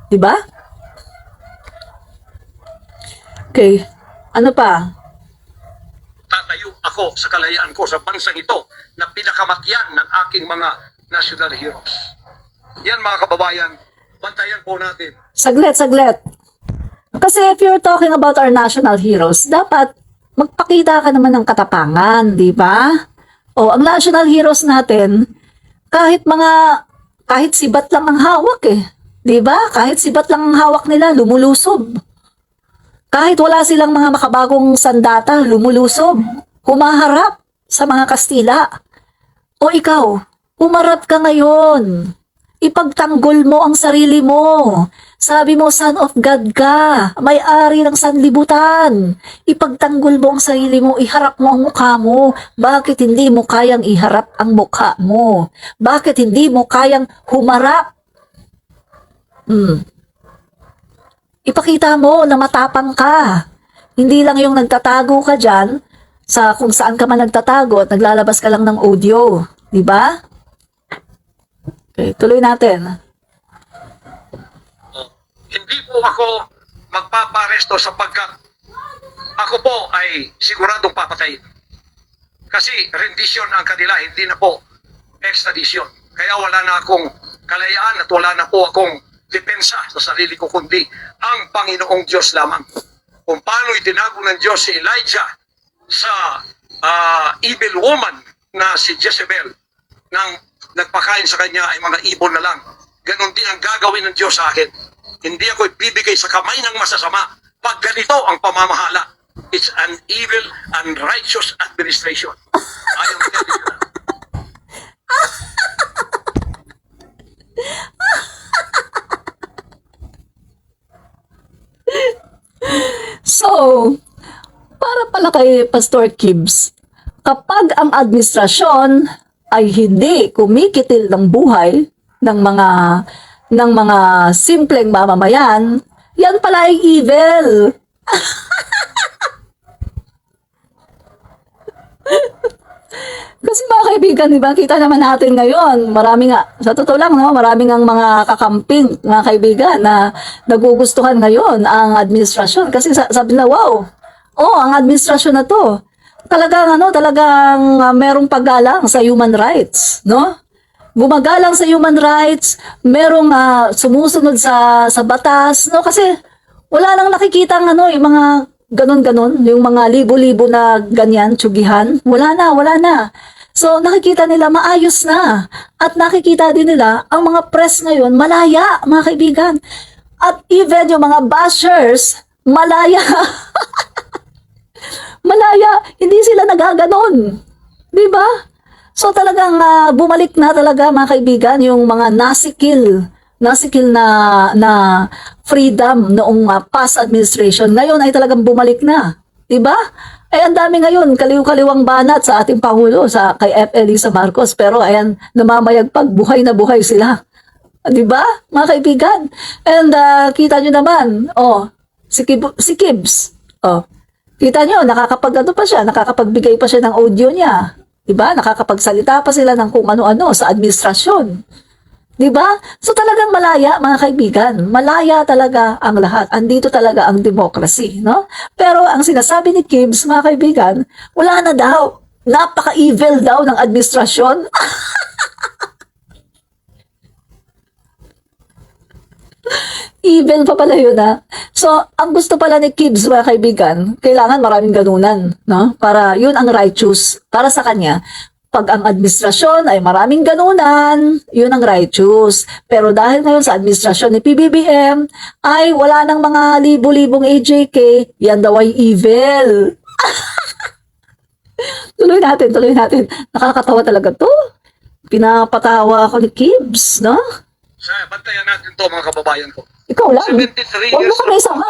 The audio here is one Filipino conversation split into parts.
Di ba? Okay. Ano pa? Tatayo ako sa kalayaan ko sa bansang ito na pinakamatyan ng aking mga national heroes. Yan mga kababayan, bantayan po natin. Saglit. Kasi if you're talking about our national heroes, dapat magpakita ka naman ng katapangan, di ba? O, ang national heroes natin, kahit sibat lang ang hawak eh. Di ba? Kahit sibat lang ang hawak nila, lumulusob. Kahit wala silang mga makabagong sandata, lumulusob. Humaharap sa mga Kastila. O ikaw, umarap ka ngayon. Ipagtanggol mo ang sarili mo. Sabi mo, son of God ka. May-ari ng sanlibutan. Ipagtanggol mo ang sarili mo. Iharap mo ang mukha mo. Bakit hindi mo kayang iharap ang mukha mo? Bakit hindi mo kayang humarap? Ipakita mo na matapang ka. Hindi lang yung nagtatago ka dyan sa kung saan ka man nagtatago at naglalabas ka lang ng audio. Di ba? Okay, tuloy natin. Hindi po ako magpaparesto sapagkat ako po ay siguradong papatayin. Kasi rendition ang kanila, hindi na po extradition. Kaya wala na akong kalayaan at wala na po akong depensa sa sarili ko, kundi ang Panginoong Diyos lamang. Kung paano itinago ng Diyos si Elijah sa evil woman na si Jezebel nang nagpakain sa kanya ay mga ibon na lang. Ganon din ang gagawin ng Diyos sa akin. Hindi ako ibibigay sa kamay ng masasama pag ganito ang pamamahala. It's an evil and righteous administration. I am telling you that. So, para pala kay Pastor Kibbs, kapag ang administrasyon ay hindi kumikitil ng buhay ng mga simpleng mamamayan, yan pala ay evil. Kasi mga kaibigan, di ba, kita naman natin ngayon, marami nga, sa totoo lang, no, marami nga mga kakamping, mga kaibigan, na nagugustuhan ngayon ang administrasyon. Kasi sabi na, wow, ang administrasyon na to, talagang merong paggalang sa human rights, no? Gumagalang sa human rights, merong sumusunod sa batas, no? Kasi wala nang nakikita yung mga ganon-ganon, yung mga libo-libo na ganyan, tsugihan, wala na. So, nakikita nila maayos na. At nakikita din nila, ang mga press ngayon, malaya, mga kaibigan. At even yung mga bashers, malaya. Malaya, hindi sila nagaganon. Diba? So, talagang bumalik na talaga, mga kaibigan, yung mga nasikil na freedom noong past administration. Ngayon ay talagang bumalik na. Diba? Ay ang dami ngayon, kaliw-kaliwang banat sa ating Pangulo, kay F. Elisa Marcos. Pero ayan, namamayagpag, buhay na buhay sila. Diba? Mga kaibigan. And kita nyo naman, si Kibbs. Kita nyo, nakakapagbigay pa siya ng audio niya. Diba? Nakakapagsalita pa sila ng kung ano-ano sa administrasyon. Diba? So talagang malaya, mga kaibigan. Malaya talaga ang lahat. Andito talaga ang democracy, no? Pero ang sinasabi ni Kibbs, mga kaibigan, wala na daw. Napaka-evil daw ng administrasyon. Evil pa pala yun, ha? So, ang gusto pala ni Kibbs, mga kaibigan, kailangan maraming ganunan, no? Para yun ang righteous. Para sa kanya, pag ang administrasyon ay maraming ganunan, yun ang righteous. Pero dahil ngayon sa administrasyon ni PBBM, ay wala nang mga libo-libong AJK, yan daw ay evil. Tuloy natin. Nakakatawa talaga to. Pinapatawa ako ni Kibbs, no? Bantayan natin to, mga kababayan ko. Ikaw lang. 73 Huwag mo years kami isama.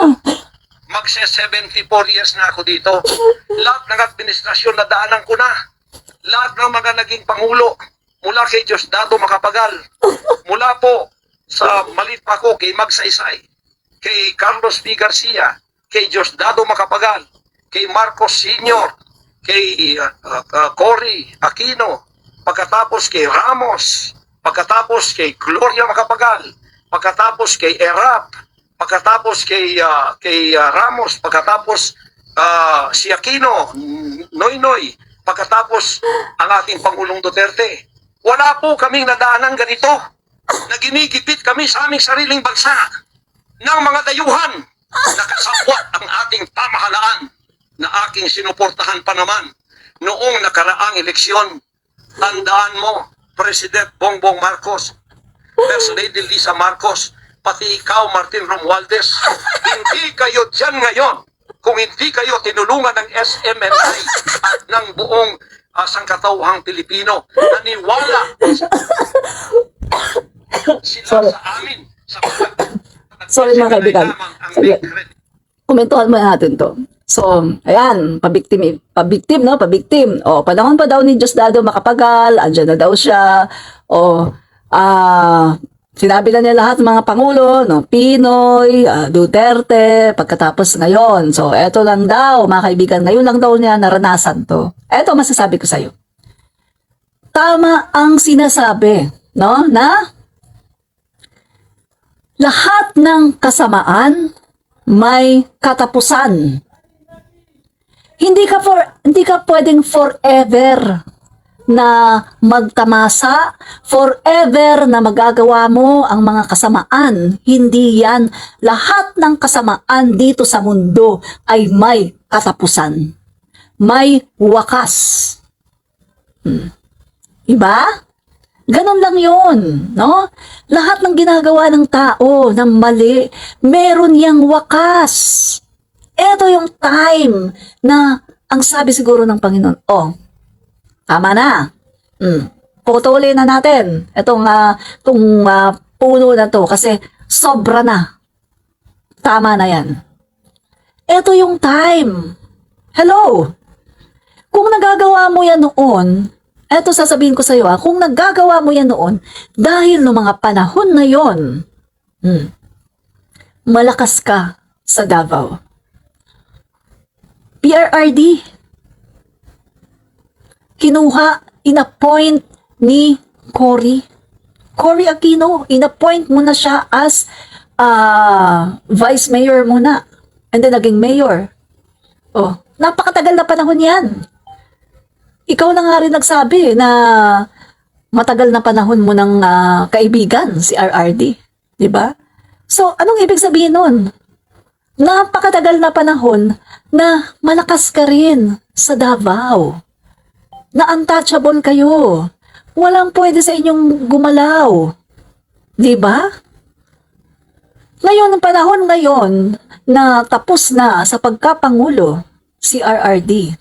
Magse-74 years na ako dito. Lahat ng administrasyon na daanan ko na. Lahat ng mga naging pangulo, mula kay Diosdado Macapagal, mula po sa maliit pa ko kay Magsaysay, kay Carlos P. Garcia, kay Diosdado Macapagal, kay Marcos Sr., kay Cory Aquino, pagkatapos kay Ramos, pagkatapos kay Gloria Macapagal, pagkatapos kay Erap, pagkatapos kay Ramos, pagkatapos si Aquino, Noynoy, pagkatapos ang ating Pangulong Duterte. Wala po kaming nadaanan ganito na ginigipit kami sa aming sariling bansa ng mga dayuhan na kasabwat ang ating pamahalaan na aking sinuportahan pa naman noong nakaraang eleksyon. Tandaan mo, President Bongbong Marcos, First Lady Lisa Marcos, pati ikaw, Martin Romualdez, hindi kayo dyan ngayon kung hindi kayo tinulungan ng SMNI at ng buong sangkatauhang Pilipino. Naniwala sila Sorry. sa amin. Sorry, mga kaibigan. Sige. Komentuhan mo natin to. So, ayan, pabiktim, no? Pabiktim. O, panahon pa daw ni Diosdado Macapagal, andyan na daw siya. O, sinabi na niya lahat ng mga pangulo, no? Pinoy, Duterte, pagkatapos ngayon. So, eto lang daw, mga kaibigan, ngayon lang daw niya naranasan to. Eto masasabi ko sa'yo. Tama ang sinasabi, no? Na lahat ng kasamaan may katapusan. Hindi ka pwedeng forever na magtamasa, forever na magagawa mo ang mga kasamaan. Hindi yan. Lahat ng kasamaan dito sa mundo ay may katapusan. May wakas. Diba? Ganon lang yun, no? Lahat ng ginagawa ng tao, ng mali, meron yang wakas. Ito yung time na ang sabi siguro ng Panginoon, tama na. Putulin na natin itong puno na to kasi sobra na. Tama na yan. Ito yung time. Hello? Kung nagagawa mo yan noon, eto sasabihin ko sa iyo, kung nagagawa mo yan noon, dahil no mga panahon na yon, malakas ka sa Davao. PRRD, kinuha, inappoint ni Cory Aquino, inappoint mo na siya as vice mayor muna, and then naging mayor. Napakatagal na panahon yan. Ikaw na nga rin nagsabi na matagal na panahon mo ng kaibigan si RRD, di ba? So, anong ibig sabihin nun? Napakatagal na panahon na malakas ka rin sa Davao. Na untouchable kayo. Walang pwede sa inyong gumalaw. Di ba? Ngayon, ang panahon ngayon na tapos na sa pagkapangulo si RRD,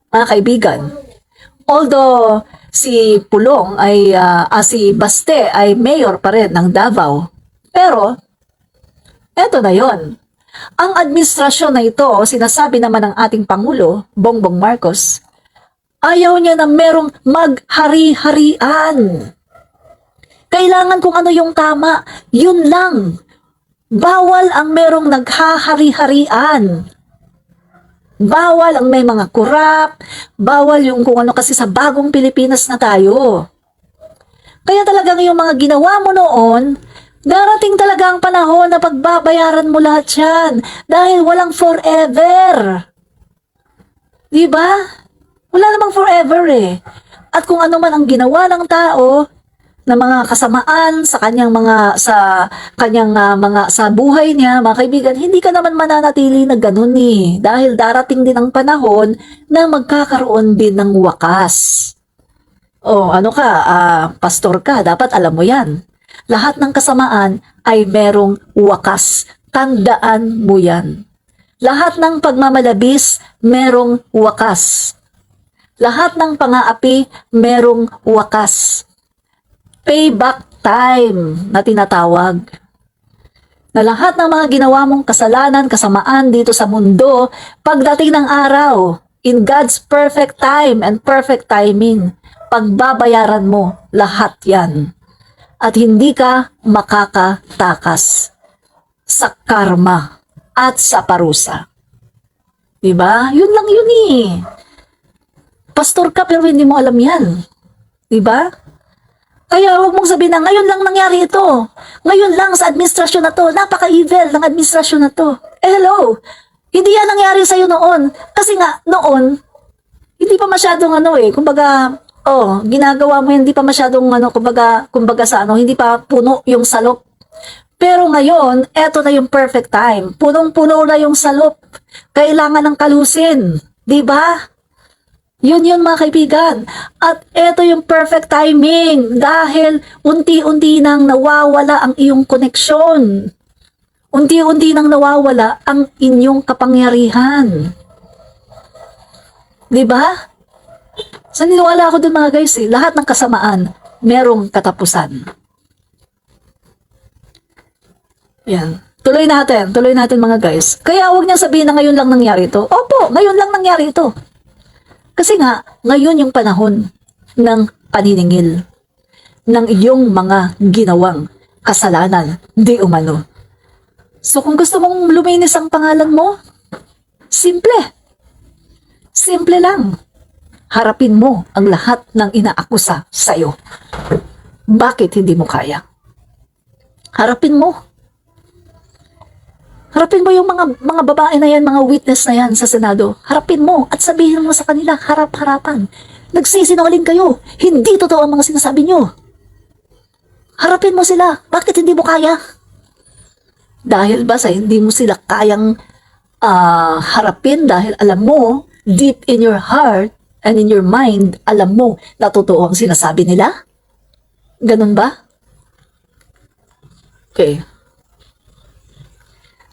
mga kaibigan, although si Pulong ay, si Baste ay mayor pa rin ng Davao, pero eto na yon. Ang administrasyon na ito, sinasabi naman ng ating Pangulo, Bongbong Marcos, ayaw niya na merong maghari-harian. Kailangan kung ano yung tama, yun lang. Bawal ang merong naghahari-harian. Bawal ang may mga kurap, bawal yung kung ano, kasi sa bagong Pilipinas na tayo. Kaya talagang yung mga ginawa mo noon, darating talaga ang panahon na pagbabayaran mo lahat yan. Dahil walang forever. Diba? Wala namang forever eh. At kung ano man ang ginawa ng tao, na mga kasamaan sa kanyang sa buhay niya, mga kaibigan, hindi ka naman mananatili na ganun eh. Dahil darating din ang panahon na magkakaroon din ng wakas. Pastor ka, dapat alam mo yan. Lahat ng kasamaan ay merong wakas. Tandaan mo yan. Lahat ng pagmamalabis, merong wakas. Lahat ng pang-aapi, merong wakas. Payback time na tinatawag. Na lahat ng mga ginawa mong kasalanan, kasamaan dito sa mundo, pagdating ng araw, in God's perfect time and perfect timing, pagbabayaran mo lahat yan. At hindi ka makakatakas sa karma at sa parusa. Diba? Yun lang yun eh. Pastor ka pero hindi mo alam yan. Diba? Kaya huwag mong sabihin na ngayon lang nangyari ito. Ngayon lang sa administrasyon na to. Napaka-evil ng administrasyon na to. Hello. Hindi yan nangyari sa'yo noon. Kasi nga, noon, hindi pa masyadong kumbaga, ginagawa mo hindi pa masyadong kumbaga sa hindi pa puno yung salop. Pero ngayon, eto na yung perfect time. Punong-puno na yung salop. Kailangan ng kalusin. 'Di ba? Yun mga kaibigan. At eto yung perfect timing dahil unti-unti nang nawawala ang iyong koneksyon. Unti-unti nang nawawala ang inyong kapangyarihan. 'Di ba? Sa niniwala ako dun mga guys, lahat ng kasamaan merong katapusan. Yan. Tuloy natin mga guys. Kaya huwag niyang sabihin na ngayon lang nangyari ito. Opo, ngayon lang nangyari ito. Kasi nga, ngayon yung panahon ng paniningil ng iyong mga ginawang kasalanan, di umano. So kung gusto mong luminis ang pangalan mo, simple. Simple lang. Harapin mo ang lahat ng inaakusa sa'yo. Bakit hindi mo kaya? Harapin mo. Harapin mo yung mga babae na yan, mga witness na yan sa Senado. Harapin mo at sabihin mo sa kanila, harap-harapan. Nagsisinungaling kayo. Hindi totoo ang mga sinasabi nyo. Harapin mo sila. Bakit hindi mo kaya? Dahil ba sa hindi mo sila kayang harapin dahil alam mo, deep in your heart and in your mind, alam mo na totoo ang sinasabi nila? Ganun ba? Okay.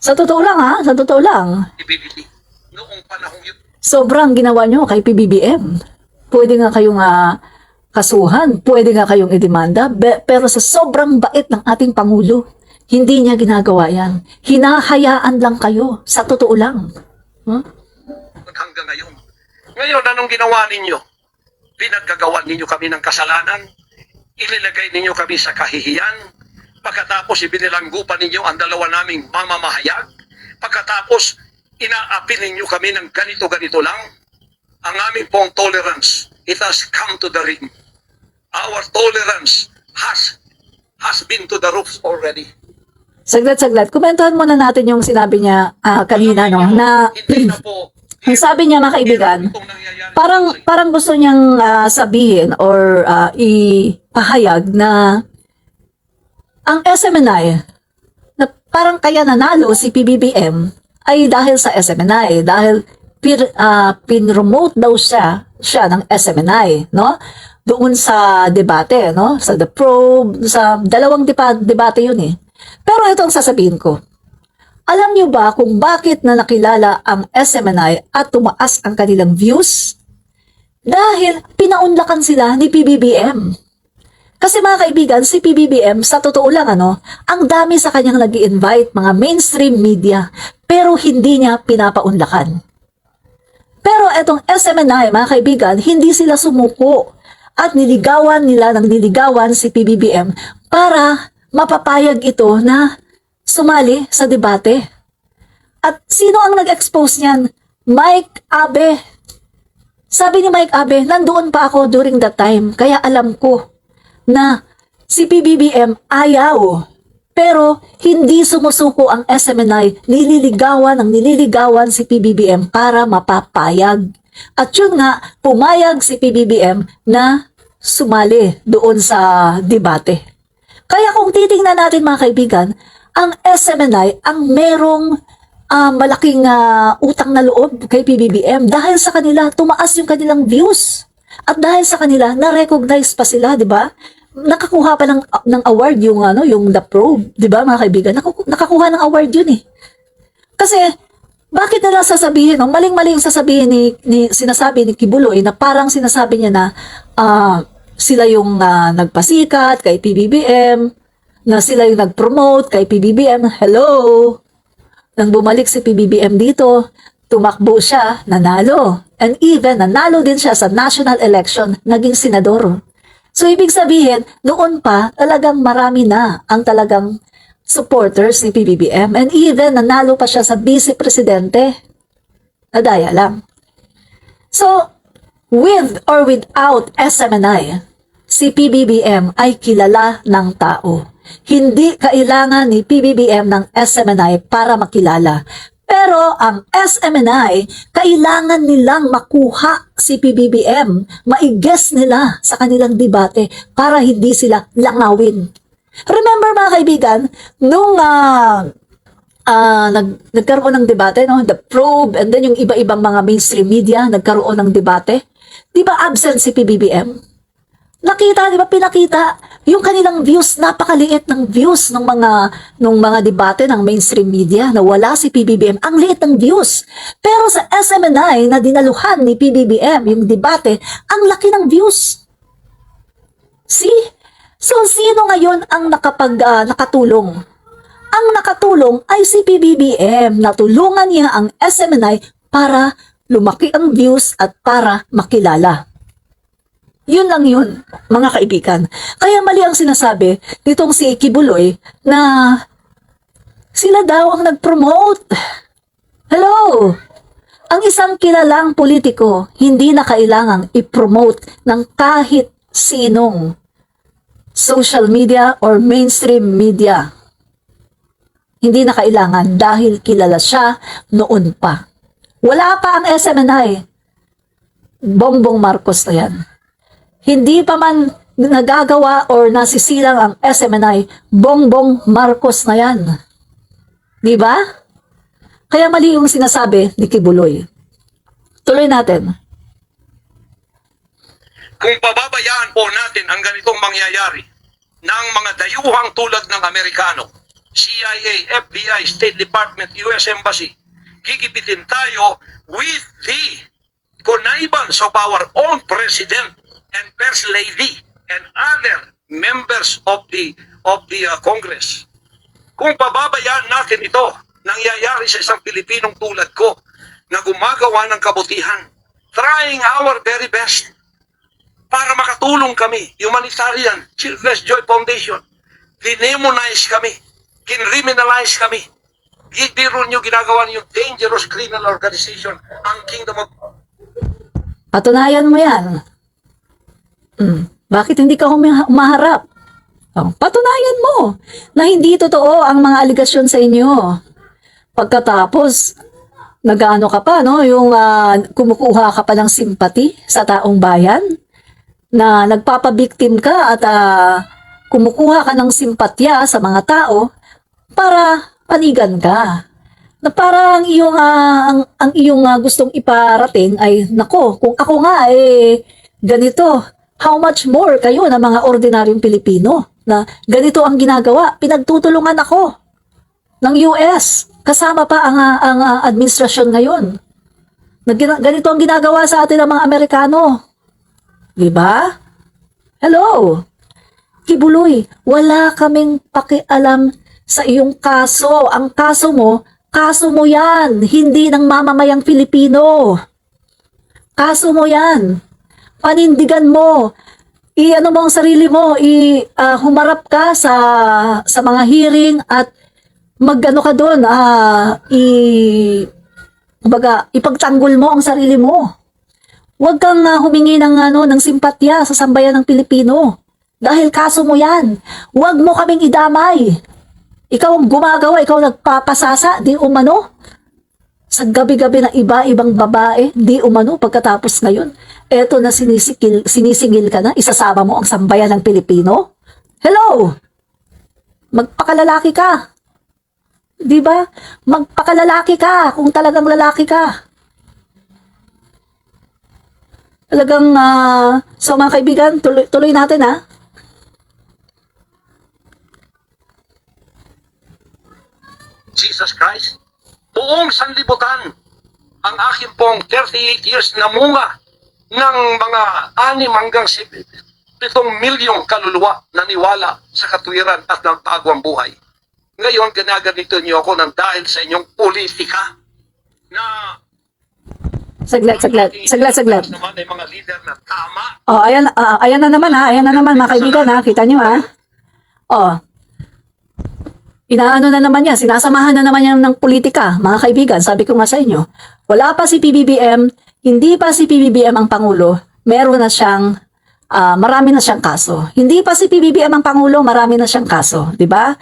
Sa totoo lang sa totoo lang. Ibibili. Noong panahong yun. Sobrang ginawa nyo kay PBBM. Pwede nga kayong kasuhan, pwede nga kayong idemanda, pero sa sobrang bait ng ating Pangulo, hindi niya ginagawa yan. Hinahayaan lang kayo. Sa totoo lang. Hanggang ngayon. Ngayon, anong ginawa ninyo? Pinaggagawan ninyo kami ng kasalanan. Ililagay ninyo kami sa kahihiyan. Pagkatapos ibinilanggupan ninyo ang dalawa naming mamamahayag. Pagkatapos inaapi ninyo kami ng ganito-ganito lang. Ang aming pong tolerance, it has come to the rim. Our tolerance has been to the roof already. Saglit. Komentuhan muna natin yung sinabi niya kanina, no? Na, Hindi na po. ang sabi niya, mga kaibigan, Itong nangyayari parang gusto niyang sabihin or ipahayag na ang SMNI, na parang kaya nanalo si PBBM ay dahil sa SMNI, dahil pinromote daw siya ng SMNI, no? Doon sa debate, no? Sa The Probe, sa dalawang debate yun eh. Pero ito ang sasabihin ko. Alam niyo ba kung bakit na nakilala ang SMNI at tumaas ang kanilang views? Dahil pinaunlakan sila ni PBBM. Kasi mga kaibigan, si PBBM, sa totoo lang ang dami sa kanyang nag-i-invite, mga mainstream media, pero hindi niya pinapaunlakan. Pero etong SMNI, mga kaibigan, hindi sila sumuko at niligawan si PBBM para mapapayag ito na sumali sa debate. At sino ang nag-expose niyan? Mike Abe. Sabi ni Mike Abe, nandoon pa ako during that time, kaya alam ko na si PBBM ayaw. Pero hindi sumusuko ang SMNI, nililigawan si PBBM para mapapayag. At yun nga, pumayag si PBBM na sumali doon sa debate. Kaya kung titingnan natin mga kaibigan, ang SMNI ang merong malaking utang na loob kay PBBM dahil sa kanila tumaas yung kanilang views. At dahil sa kanila, na-recognize pa sila, di ba? Nakakuha pa ng award yung The Probe, di ba mga kaibigan? Nakakuha ng award yun eh. Kasi, bakit nila sasabihin, maling-maling sasabihin sinasabi ni Kibuloy na parang sinasabi niya na sila yung nagpasikat kay PBBM, na sila yung nag-promote kay PBBM. Hello! Nang bumalik si PBBM dito, tumakbo siya, nanalo. And even, nanalo din siya sa national election, naging senador. So, ibig sabihin, noon pa, talagang marami na ang talagang supporters ni PBBM. And even, nanalo pa siya sa vice-presidente. Nadaya lang. So, with or without SMNI, si PBBM ay kilala ng tao. Hindi kailangan ni PBBM ng SMNI para makilala. Pero ang SMNI, kailangan nilang makuha si PBBM, maigess nila sa kanilang debate para hindi sila langawin. Remember mga kaibigan, nung nagkaroon ng debate, no? The Probe, and then yung iba-ibang mga mainstream media, nagkaroon ng debate. Di ba absent si PBBM? Nakita, di ba, pinakita yung kanilang views, napakaliit ng views ng mga debate ng mainstream media na wala si PBBM. Ang liit ng views. Pero sa SMNI na dinaluhan ni PBBM yung debate, ang laki ng views. See? So, sino ngayon ang nakatulong? Ang nakatulong ay si PBBM. Natulungan niya ang SMNI para lumaki ang views at para makilala. Yun lang yun, mga kaibigan. Kaya mali ang sinasabi nitong si Kibuloy na sila daw ang nag-promote. Hello! Ang isang kilalang politiko hindi na kailangang i-promote ng kahit sinong social media or mainstream media. Hindi na kailangan dahil kilala siya noon pa. Wala pa ang SMNI. Bongbong Marcos na yan. Hindi pa man nagagawa or nasisilang ang SMNI, Bongbong Marcos na yan. Di ba? Kaya mali yung sinasabi ni Kibuloy. Tuloy natin. Kung pababayaan po natin ang ganitong mangyayari ng mga dayuhang tulad ng Amerikano, CIA, FBI, State Department, US Embassy, gigipitin tayo with the connivance of our own President and First Lady and other members of the Congress. Kung pababayaan natin ito, nangyayari sa isang Pilipinong tulad ko na gumagawa ng kabutihan, trying our very best para makatulong kami, humanitarian, Children's Joy Foundation, dinemonize kami, kinriminalize kami. Biro nyo ginagawa niyo dangerous criminal organization, ang Kingdom of... Patunayan mo yan. Bakit hindi ka humaharap? Patunayan mo na hindi totoo ang mga aligasyon sa inyo. Pagkatapos, nag-ano ka pa, no? Yung kumukuha ka pa ng simpati sa taong bayan, na nagpapabiktim ka at kumukuha ka ng simpatya sa mga tao para panigan ka. Na parang iyong, ang iyong gustong iparating ay, nako, kung ako nga ganito, how much more kayo na mga ordinaryong Pilipino na ganito ang ginagawa, pinagtutulungan ako ng US, kasama pa ang administrasyon ngayon. Ganito ang ginagawa sa atin ng mga Amerikano. Diba? Hello? Kibuloy, wala kaming pakialam sa iyong kaso. Ang kaso mo yan, hindi ng mamamayang Pilipino. Kaso mo yan. Panindigan mo. I-ano mo ang sarili mo, humarap ka sa mga hearing at mag-ano ka doon, ipagtanggol mo ang sarili mo. Huwag kang humingi ng simpatya sa sambayan ng Pilipino. Dahil kaso mo yan. Huwag mo kaming idamay. Ikaw ang gumagawa, ikaw nagpapasasa, di umano. Sa gabi-gabi na iba-ibang babae, di umano pagkatapos ngayon. Eto na sinisingil ka na, isasama mo ang sambayan ng Pilipino. Hello! Magpakalalaki ka. Di ba? Magpakalalaki ka kung talagang lalaki ka. Talagang, so mga kaibigan, tuloy natin ha. Jesus Christ, buong sanlibutan, ang akin pong 38 years na munga ng mga 6 hanggang 7 milyong kaluluwa na niwala sa katwiran at nagbago ang buhay. Ngayon, ginaganito niyo ako ng dahil sa inyong politika na Saglit. naman ay mga leader na tama. Oh, ayan na naman ha. Ayan na naman mga kaibigan ha. Kita nyo ha. Oh. Inaano na naman yan. Sinasamahan na naman yan ng politika. Mga kaibigan, sabi ko nga sa inyo. Wala pa si PBBM. Hindi pa si PBBM ang Pangulo. Meron na siyang marami na siyang kaso. Hindi pa si PBBM ang Pangulo, marami na siyang kaso, di ba?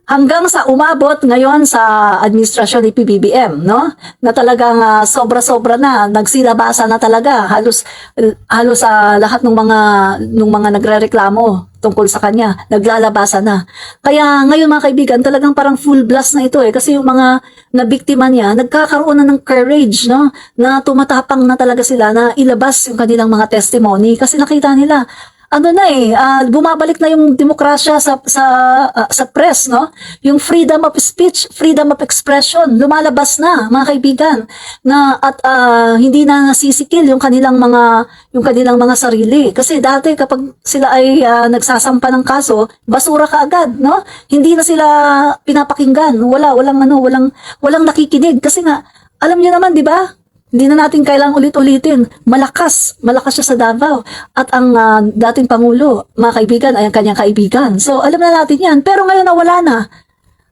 Hanggang sa umabot ngayon sa administrasyon ni PBBM, no? Na talagang sobra-sobra na, nagsilabasa na talaga, halos lahat ng mga nagrereklamo tungkol sa kanya, naglalabasa na. Kaya ngayon mga kaibigan, talagang parang full blast na ito kasi yung mga nabiktima niya, nagkakaroon na ng courage, no? Na tumatapang na talaga sila na ilabas yung kanilang mga testimony kasi nakita nila bumabalik na yung demokrasya sa press, no? Yung freedom of speech, freedom of expression, lumalabas na, mga kaibigan, na at hindi na nasisikil yung kanilang mga sarili. Kasi dati kapag sila ay nagsasampa ng kaso, basura ka agad, no? Hindi na sila pinapakinggan, walang nakikinig kasi nga alam niyo naman, 'di ba? Hindi na natin kailangang ulit-ulitin. Malakas siya sa Davao. At ang dating Pangulo, mga kaibigan, ay ang kanyang kaibigan. So, alam na natin yan. Pero ngayon nawala na.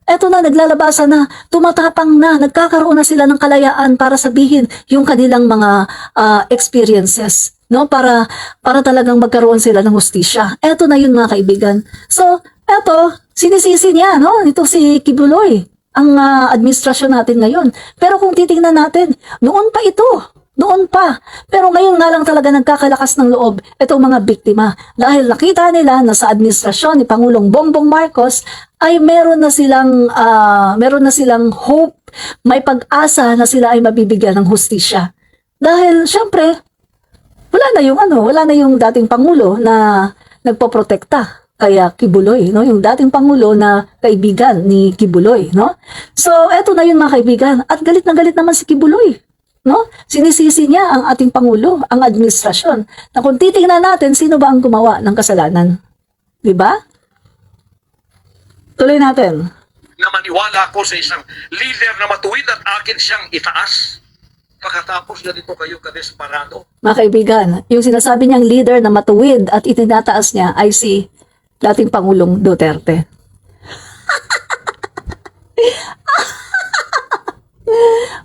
Eto na, naglalabasan na, tumatapang na, nagkakaroon na sila ng kalayaan para sabihin yung kanilang mga experiences. No? Para talagang magkaroon sila ng hustisya. Eto na yun, mga kaibigan. So, eto, sinisisi niya, no? Ito si Kibuloy, ang administrasyon natin ngayon. Pero kung titingnan natin, noon pa. Pero ngayon nga lang talaga nagkakalakas ng loob itong mga biktima. Dahil nakita nila na sa administrasyon ni Pangulong Bongbong Marcos ay meron na silang hope, may pag-asa na sila ay mabibigyan ng hustisya. Dahil syempre, wala na yung dating Pangulo na nagpoprotekta. Kaya Kibuloy, no? Yung dating Pangulo na kaibigan ni Kibuloy, no? So, eto na yun mga kaibigan. At galit na galit naman si Kibuloy, no? Sinisisi niya ang ating Pangulo, ang administrasyon. Na kung titingnan natin, sino ba ang gumawa ng kasalanan? Diba? Tuloy natin. Na maniwala ako sa isang leader na matuwid at akin siyang itaas. Pagkatapos na dito kayo kadesperado. Mga kaibigan, yung sinasabi niyang leader na matuwid at itinataas niya ay si dating Pangulong Duterte.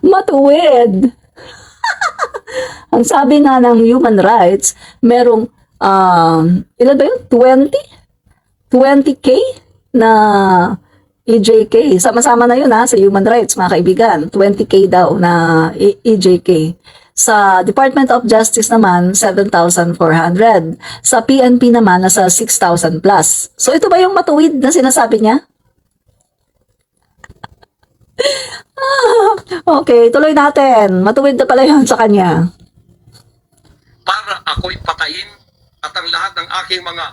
Matuwid. Ang sabi nga ng human rights, merong ilan ba yun? 20K na EJK. Sama-sama na yun sa human rights, mga kaibigan. 20K daw na EJK. Sa Department of Justice naman, 7,400. Sa PNP naman, nasa 6,000 plus. So, ito ba yung matuwid na sinasabi niya? Okay, tuloy natin. Matuwid na pala yun sa kanya. Para ako'y patayin at ang lahat ng aking mga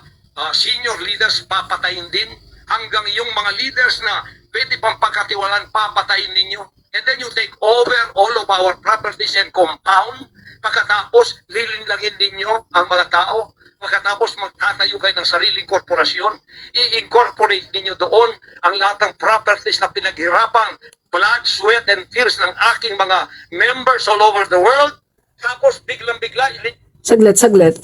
senior leaders papatayin din hanggang yung mga leaders na pwede pang pagkatiwalaan papatayin ninyo. And then you take over all of our properties and compound. Pagkatapos, lilinlangin ninyo ang mga tao. Pagkatapos, magtatayo kayo ng sariling korporasyon. I-incorporate ninyo doon ang lahat ng properties na pinaghirapan, blood, sweat, and tears ng aking mga members all over the world. Tapos, biglang-bigla, Saglit.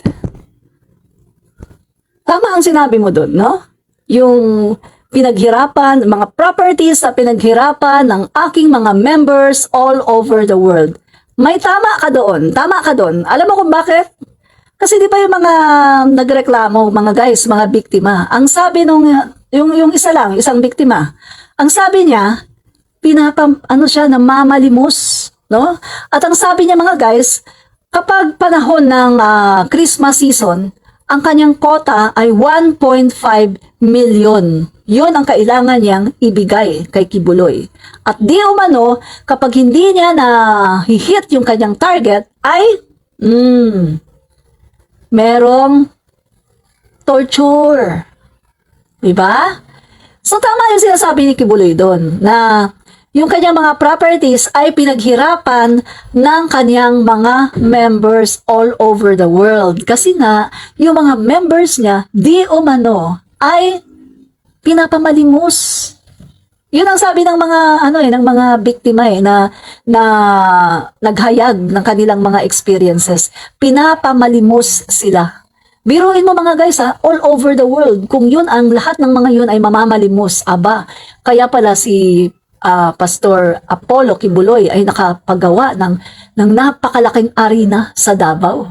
Tama ang sinabi mo doon, no? Yung pinaghirapan, mga properties na pinaghirapan ng aking mga members all over the world. May tama ka doon. Alam mo kung bakit? Kasi di ba yung mga nagreklamo, mga guys, mga biktima, ang sabi yung isang biktima, ang sabi niya, namamalimos, no? At ang sabi niya mga guys, kapag panahon ng Christmas season, ang kanyang quota ay 1.5 million. Yun ang kailangan niyang ibigay kay Kibuloy. At di umano, kapag hindi niya na hihit yung kanyang target, ay merong torture. Diba? So tama yung sinasabi ni Kibuloy doon na yung kanyang mga properties ay pinaghirapan ng kanyang mga members all over the world. Kasi nga, yung mga members niya, di umano, ay pinapamalimos. Yun ang sabi ng mga ng mga biktima na naghayag ng kanilang mga experiences. Pinapamalimos sila. Biruin mo mga guys all over the world. Kung yun ang lahat ng mga yun ay mamamalimos, aba, kaya pala si Pastor Apollo Kibuloy ay nakapagawa ng napakalaking arena sa Davao.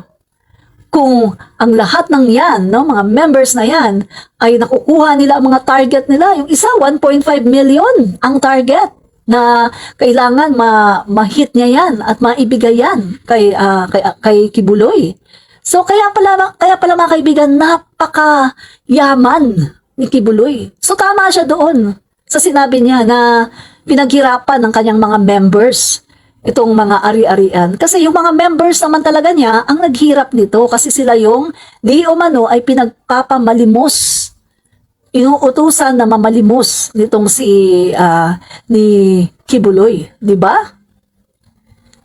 kung ang lahat ng yan, no, mga members na yan, ay nakukuha nila ang mga target nila, yung isa 1.5 million ang target na kailangan ma-hit niya yan at maibigay yan kay Kibuloy. So kaya pala mga kaibigan, napakayaman ni Kibuloy. So tama siya doon sa sinabi niya na pinaghirapan ng kanyang mga members itong mga ari-arian. Kasi yung mga members naman talaga niya ang naghirap nito kasi sila yung di umano ay pinagpapamalimos. Inuutusan na mamalimos nitong ni Kibuloy, di ba?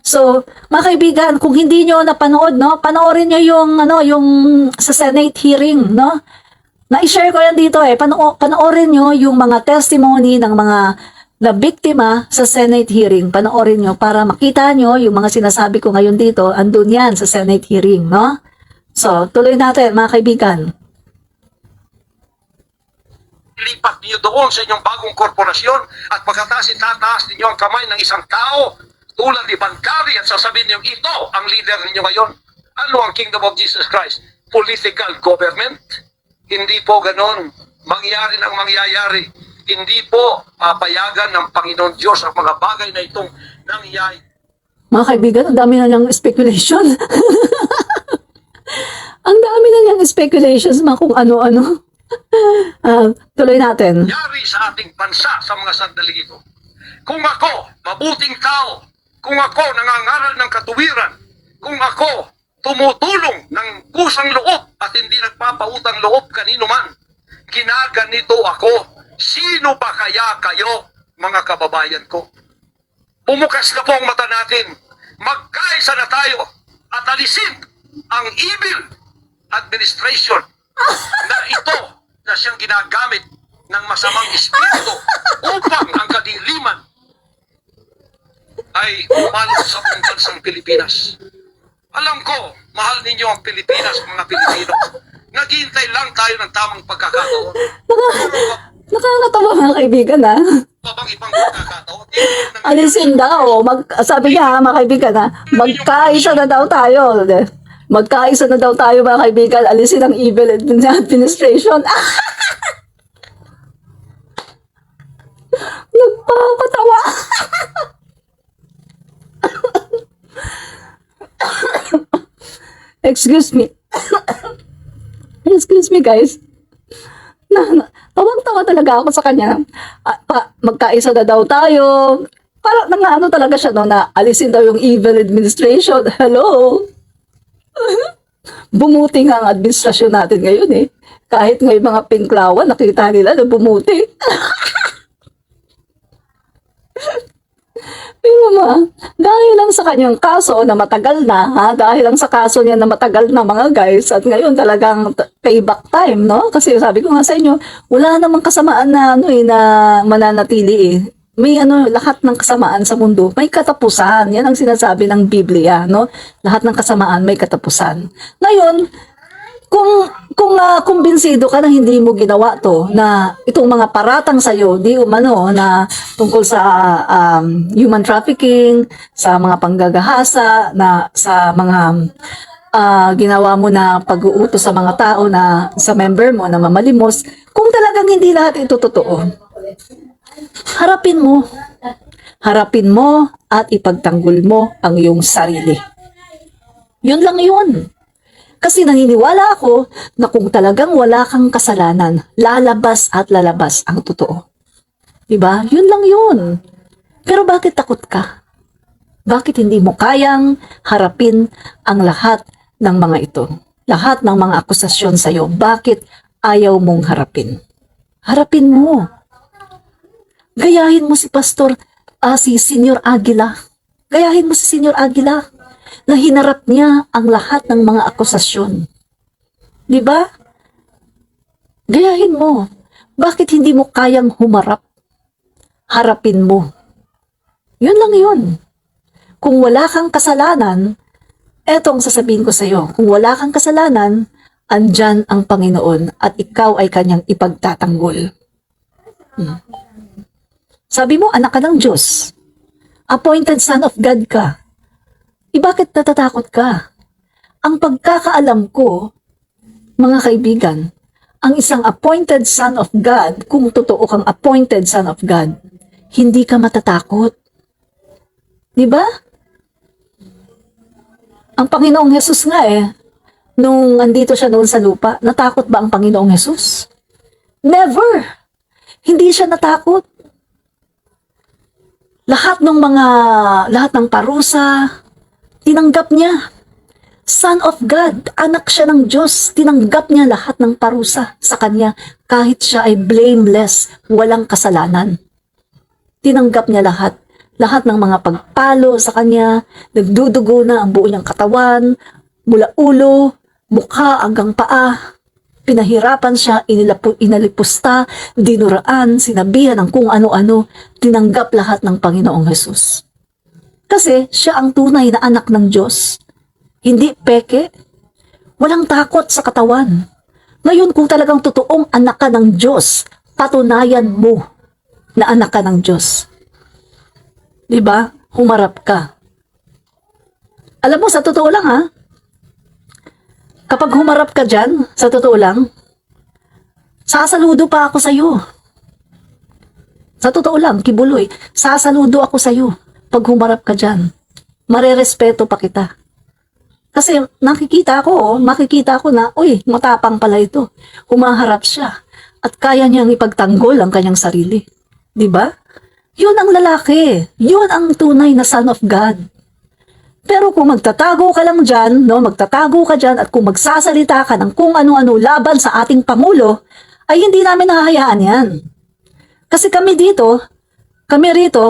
So, mga kaibigan, kung hindi nyo napanood, no, panoorin nyo yung sa Senate hearing, no? Na-share ko yan dito panoorin nyo yung mga testimony ng mga na biktima sa Senate hearing. Panoorin nyo para makita nyo yung mga sinasabi ko ngayon dito, andun yan sa Senate hearing, no? So, tuloy natin, mga kaibigan. Lipat niyo doon sa inyong bagong korporasyon at pagkataas itataas ninyo ang kamay ng isang tao tulad ni Bancari at sasabihin niyo, ito ang leader ninyo ngayon. Ano ang Kingdom of Jesus Christ? Political government? Hindi po ganon. Mangyari ng mangyayari. Hindi po papayagan ng Panginoon Diyos ang mga bagay na itong nangyayari. Mga kaibigan, ang dami na niyang speculation. Ang dami na niyang speculations, mga kung ano-ano. Tuloy natin. Nangyari sa ating bansa sa mga sandali ito. Kung ako, mabuting tao, kung ako nangangaral ng katuwiran, kung ako tumutulong ng kusang loob at hindi nagpapautang loob kanino man, ginaganito ako, sino ba kaya kayo, mga kababayan ko? Bumukas na po ang mata natin, magkaisa na tayo at alisin ang evil administration na ito na siyang ginagamit ng masamang espiritu upang ang kadiliman ay umalot sa buong bansang Pilipinas. Alam ko, mahal ninyo ang Pilipinas, mga Pilipino. Naghihintay lang tayo ng tamang pagkakataon. Nakakatawa, mga kaibigan, ha? Babang ibang pagkakataon. Alisin daw. Sabi niya, mga kaibigan, ha? Magkaisa na daw tayo. Magkaisa na daw tayo, mga kaibigan. Alisin ang evil administration. Nagpapatawa. Excuse me. Excuse me, guys. Tawang-tawa talaga ako sa kanya. Magkaisa na daw tayo. Parang ano talaga siya, no, na alisin daw yung evil administration. Hello? Bumuti nga ang administrasyon natin ngayon, eh. Kahit ngayon mga pinklawan, nakita nila na bumuti. Pero dahil lang sa kanyang kaso na matagal na, ha? Dahil lang sa kaso niya na matagal na, mga guys, at ngayon talagang payback time, no? Kasi sabi ko nga sa inyo, wala namang kasamaan na na mananatili, eh. May lahat ng kasamaan sa mundo, may katapusan. Yan ang sinasabi ng Biblia, no? Lahat ng kasamaan may katapusan. Ngayon, kung kumbinsido ka na hindi mo ginawa to, na itong mga paratang sa'yo, di umano, na tungkol sa human trafficking, sa mga panggagahasa, na sa mga ginawa mo na pag-uutos sa mga tao na sa member mo na mamalimos, kung talagang hindi lahat ito totoo, harapin mo. Harapin mo at ipagtanggol mo ang iyong sarili. Yun lang yun. Kasi naniniwala ako na kung talagang wala kang kasalanan, lalabas at lalabas ang totoo. Diba? Yun lang yun. Pero bakit takot ka? Bakit hindi mo kayang harapin ang lahat ng mga ito? Lahat ng mga akusasyon sa'yo, bakit ayaw mong harapin? Harapin mo. Gayahin mo si si Senior Aguila. Gayahin mo si Senior Aguila na hinarap niya ang lahat ng mga akusasyon. Di ba? Gayahin mo. Bakit hindi mo kayang humarap? Harapin mo. Yun lang yun. Kung wala kang kasalanan, etong sasabihin ko sa iyo, kung wala kang kasalanan, andyan ang Panginoon at ikaw ay kanyang ipagtatanggol. Sabi mo, anak ka ng Diyos. Appointed son of God ka. Bakit natatakot ka? Ang pagkakaalam ko, mga kaibigan, ang isang appointed son of God, kung totoo kang appointed son of God, hindi ka matatakot. Di ba? Ang Panginoong Hesus nga nung andito siya noon sa lupa, natakot ba ang Panginoong Hesus? Never! Hindi siya natakot. Lahat ng parusa, tinanggap niya. Son of God, anak siya ng Diyos, tinanggap niya lahat ng parusa sa kanya kahit siya ay blameless, walang kasalanan. Tinanggap niya lahat. Lahat ng mga pagpalo sa kanya, nagdudugo na ang buo niyang katawan, mula ulo, mukha hanggang paa. Pinahirapan siya, inalipusta, dinuraan, sinabihan ng kung ano-ano, tinanggap lahat ng Panginoong Hesus. Kasi siya ang tunay na anak ng Diyos. Hindi peke. Walang takot sa katawan. Ngayon, kung talagang totoong anak ka ng Diyos, patunayan mo na anak ka ng Diyos. Diba? Humarap ka. Alam mo, sa totoo lang kapag humarap ka dyan, sa totoo lang, sasaludo pa ako sa'yo. Sa totoo lang, kibuloy, sasaludo ako sa'yo pag humarap ka dyan. Marerespeto pa kita. Kasi makikita ko na, uy, matapang pala ito. Humaharap siya at kaya niyang ipagtanggol ang kanyang sarili. Diba? Yun ang lalaki. Yun ang tunay na son of God. Pero kung magtatago ka lang dyan, magtatago ka dyan at kung magsasalita ka ng kung ano-ano laban sa ating Pangulo, ay hindi namin nahahayaan yan. Kasi kami rito,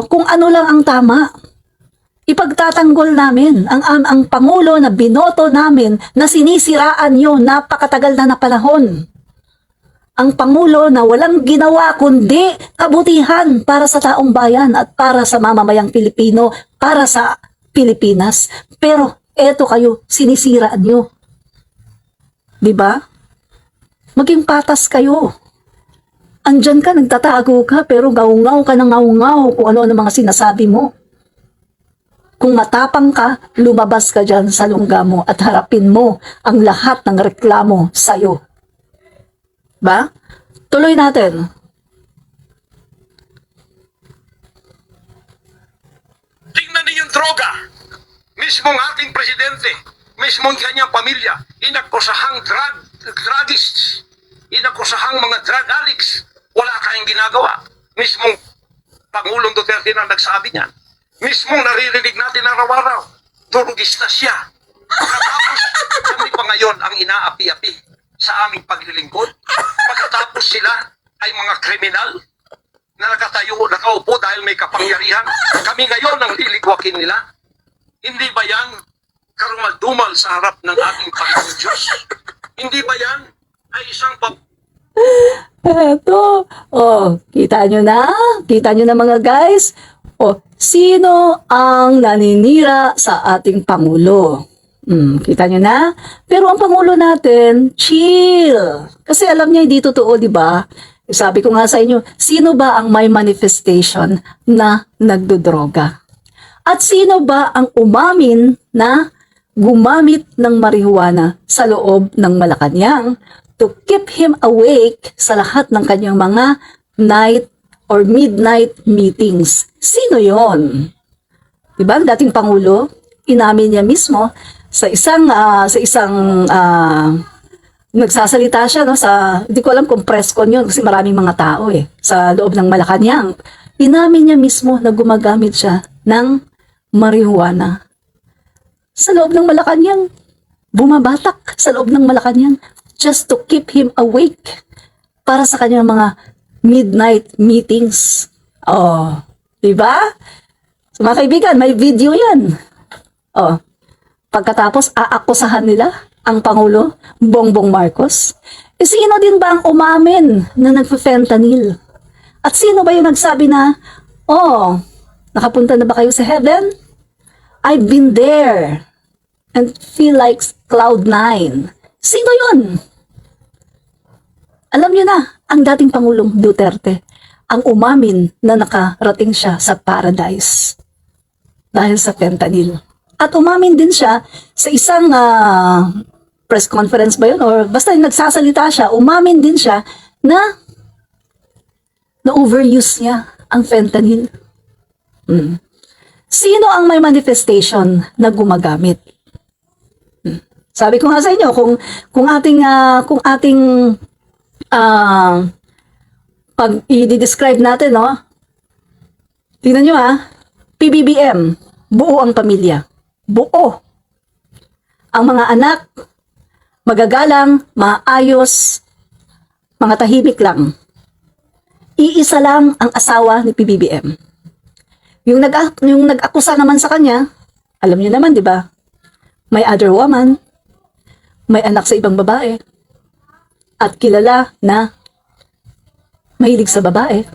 kung ano lang ang tama, ipagtatanggol namin ang Pangulo na binoto namin na sinisiraan nyo napakatagal na panahon. Ang Pangulo na walang ginawa kundi kabutihan para sa taong bayan at para sa mamamayang Pilipino, para sa Pilipinas. Pero eto kayo, sinisiraan nyo. Diba? Maging patas kayo. Andyan ka, nagtatago ka, pero ngaw-ngaw ka ng ngaw-ngaw kung ano ang mga sinasabi mo. Kung matapang ka, lumabas ka dyan sa lungga mo at harapin mo ang lahat ng reklamo sa'yo. Ba? Tuloy natin. Tingnan niyo yung droga. Mismong ating presidente, mismong kanyang pamilya, inakusahang druggists, inakusahang mga drug addicts. Wala kayong ginagawa. Mismong Pangulong Duterte na nagsabi niyan. Mismong naririnig natin araw-araw, drugista siya. Pagkatapos, kami pa ngayon ang inaapi-api sa aming paglilingkod. Pagkatapos sila ay mga kriminal na nakaupo dahil may kapangyarihan. Kami ngayon ang liligwakin nila. Hindi ba yan karumal-dumal sa harap ng ating Panginoong Diyos? Hindi ba yan ay isang Eto. Kita nyo na? Kita nyo na mga guys? Sino ang naninira sa ating Pangulo? Kita nyo na? Pero ang Pangulo natin, chill. Kasi alam niya hindi totoo, di ba? Sabi ko nga sa inyo, sino ba ang may manifestation na nagdodroga? At sino ba ang umamin na gumamit ng marijuana sa loob ng Malacanang to keep him awake sa lahat ng kanyang mga night or midnight meetings? Sino yon? Diba? Ang dating Pangulo, inamin niya mismo sa isang nagsasalita siya hindi ko alam kung press con yun kasi maraming mga tao sa loob ng Malacanang. Inamin niya mismo na gumagamit siya ng marijuana sa loob ng Malacanang. Bumabatak sa loob ng Malacanang just to keep him awake para sa kanyang mga midnight meetings. Diba? So mga kaibigan, may video yan. Pagkatapos aakusahan nila ang Pangulo Bongbong Marcos. Sino din ba ang umamin na nagfe-fentanyl? At sino ba yung nagsabi na, nakapunta na ba kayo sa heaven? I've been there and feel like cloud 9. Sino yun? Alam nyo na, ang dating Pangulong Duterte ang umamin na nakarating siya sa paradise dahil sa fentanyl. At umamin din siya sa isang press conference ba yun? Or basta nagsasalita siya, umamin din siya na na-overuse niya ang fentanyl. Sino ang may manifestation na gumagamit? Sabi ko nga sa inyo, kung ating pag i-describe natin, no? Tingnan nyo PBBM, buo ang pamilya. Buo. Ang mga anak, magagalang, maayos, mga tahimik lang. Iisa lang ang asawa ni PBBM. Yung nag-akusa naman sa kanya, alam niyo naman, di ba? May other woman, may anak sa ibang babae, at kilala na mahilig sa babae.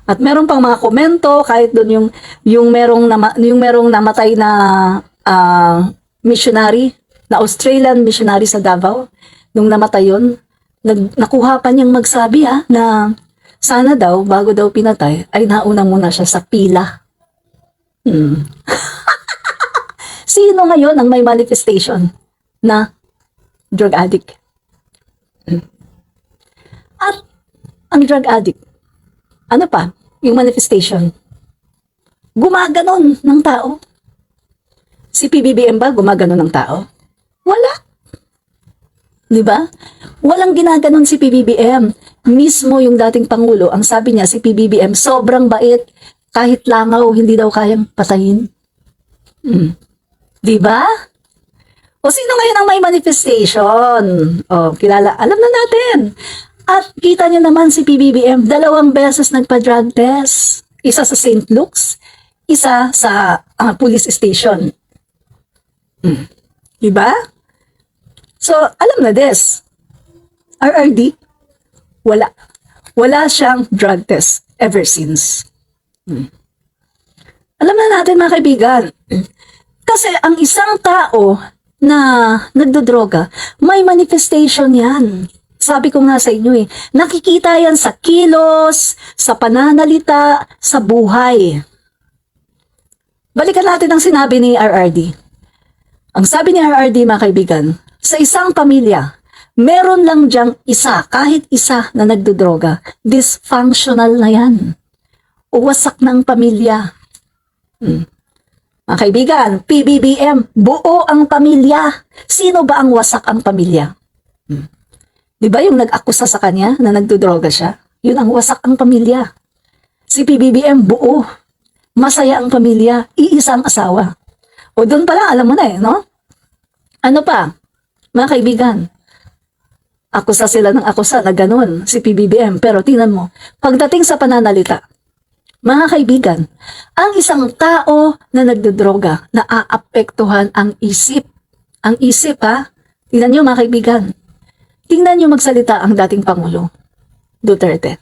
At meron pang mga komento kahit doon yung merong namatay na missionary, na Australian missionary sa Davao. Nung namatay yun, nakuha pa niyang magsabi na sana daw, bago daw pinatay, ay nauna muna siya sa pila. Sino ngayon ang may manifestation na drug addict? At ang drug addict, ano pa? Yung manifestation, gumaganon ng tao. Si PBBM ba gumaganon ng tao? Wala. Di ba? Walang ginaganon si PBBM. Mismo yung dating Pangulo, ang sabi niya si PBBM, sobrang bait, kahit langaw, hindi daw kayang patayin. Di ba? O sino ngayon ang may manifestation? O, kilala, alam na natin. At kita niyo naman si PBBM, 2 beses nagpa-drug test. Isa sa St. Luke's, isa sa police station. Diba? So, alam na this. RRD, wala. Wala siyang drug test ever since. Alam na natin mga kaibigan. Kasi ang isang tao na nagdodroga, may manifestation yan. Sabi ko nga sa inyo nakikita yan sa kilos, sa pananalita, sa buhay. Balikan natin ang sinabi ni RRD. Ang sabi ni RRD mga kaibigan, sa isang pamilya, meron lang diyang isa, kahit isa na nagdodroga, dysfunctional na yan. Uwasak ng pamilya. Mga kaibigan, PBBM, buo ang pamilya. Sino ba ang wasak ang pamilya? Di ba yung nag-akusa sa kanya na nagdodroga siya? Yun ang wasak ang pamilya. Si PBBM buo. Masaya ang pamilya. Iisang asawa. O doon pala, alam mo na no? Ano pa? Mga kaibigan, akusa sila ng akusa na ganun si PBBM. Pero tingnan mo, pagdating sa pananalita, mga kaibigan, ang isang tao na nagdodroga, naaapektuhan ang isip. Ang isip tingnan nyo mga kaibigan. Tingnan nyo magsalita ang dating Pangulo, Duterte.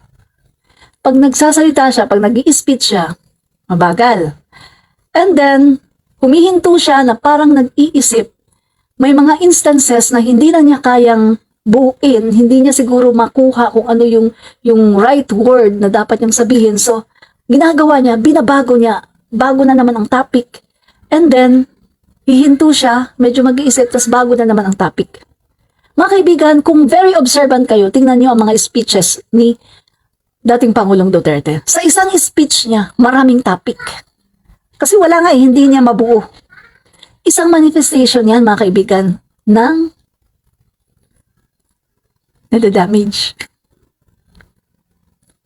Pag nagsasalita siya, pag nag-i-speech siya, mabagal. And then, humihinto siya na parang nag-iisip. May mga instances na hindi na niya kayang buuin, hindi niya siguro makuha kung ano yung right word na dapat niyang sabihin. So, ginagawa niya, binabago niya, bago na naman ang topic. And then, hihinto siya, medyo mag-iisip, tas bago na naman ang topic. Mga kaibigan, kung very observant kayo, tingnan niyo ang mga speeches ni dating Pangulong Duterte. Sa isang speech niya, maraming topic. Kasi wala nga hindi niya mabuo. Isang manifestation yan, mga kaibigan, ng nadadamage.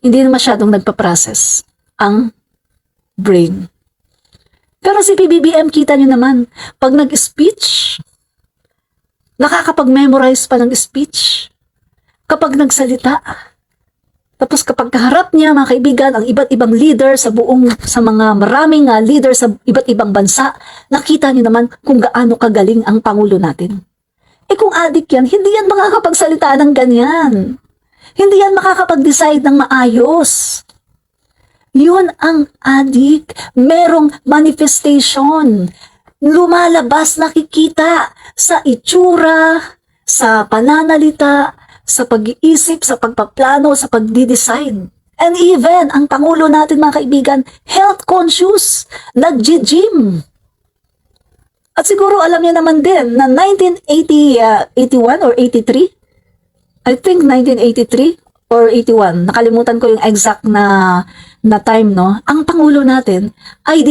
Hindi na masyadong nagpa-process ang brain. Pero si PBBM, kita niyo naman, pag nag-speech, nakakapag-memorize pa ng speech. Kapag nagsalita. Tapos kapag kaharap niya, mga kaibigan, ang iba't ibang leader sa mga maraming leader sa iba't ibang bansa, nakita niyo naman kung gaano kagaling ang Pangulo natin. Kung adik yan, hindi yan makakapagsalita ng ganyan. Hindi yan makakapag-decide ng maayos. Yun ang adik. Merong manifestation. Lumalabas, nakikita sa itsura, sa pananalita, sa pag-iisip, sa pagpaplano, sa pagdi-decide. And even, ang Pangulo natin mga kaibigan, health conscious, nag-gym. At siguro alam niyo naman din na 81 or 83? I think 1983 or 81. Nakalimutan ko yung exact na time, no? Ang Pangulo natin ay